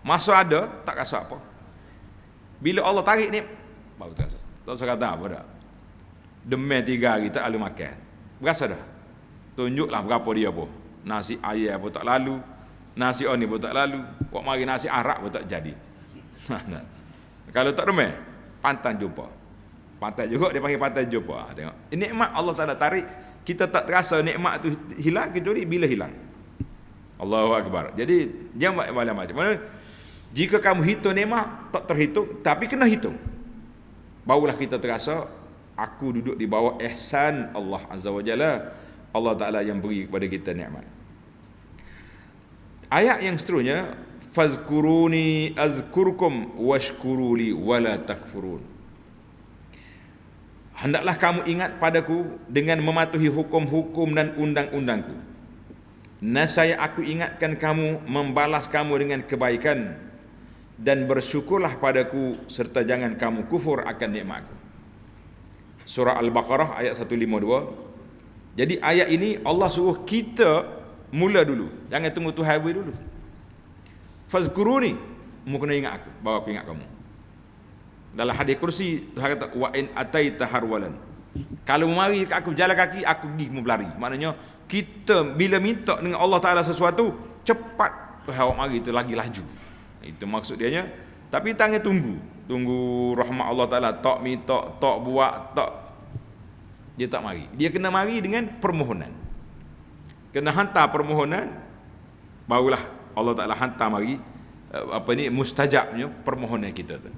Masa ada, tak rasa apa. Bila Allah tarik ni, baru tak rasa. Tak rasa kata apa dah. Demam 3 hari tak lalu makan. Berasa dah. Tunjuklah berapa dia pun. Nasi ayam pun tak lalu. Nasi oni pun tak lalu. Buat mari nasi arak pun tak jadi. Kalau tak demam, pantang jumpa. Pantai juga dia panggil pantai jumpa. Tengok. Nikmat Allah Taala tarik, kita tak terasa nikmat tu hilang kecuali bila hilang. Allahu akbar. Jadi jangan buat macam mana. Jika kamu hitung nikmat tak terhitung, tapi kena hitung. Barulah kita terasa aku duduk di bawah ihsan Allah Azza wa Jalla. Allah Taala yang beri kepada kita nikmat. Ayat yang seterusnya, fazkuruni azkurkum washkuruli wala takfurun. Hendaklah kamu ingat padaku dengan mematuhi hukum-hukum dan undang-undangku. Nescaya aku ingatkan kamu, membalas kamu dengan kebaikan, dan bersyukurlah padaku serta jangan kamu kufur akan nikmatku. Surah Al-Baqarah ayat 152. Jadi ayat ini Allah suruh kita mula dulu. Jangan tunggu Tuhan beri dulu. Fazkuruni, kamu kena ingat aku, bawa aku ingat kamu. Dalam hadis kursi Tuhan kata wa in ataita harwalan. Kalau mari kat aku jalan kaki, aku pergi kamu berlari. Maknanya kita bila minta dengan Allah Taala sesuatu, cepat Tuhan mari itu lagi laju. Itu maksud dia. Tapi tangan tunggu rahmat Allah Taala, tak minta, tak buat, tak, dia tak mari. Dia kena mari dengan permohonan. Kena hantar permohonan, barulah Allah Taala hantar mari mustajabnya permohonan kita tu.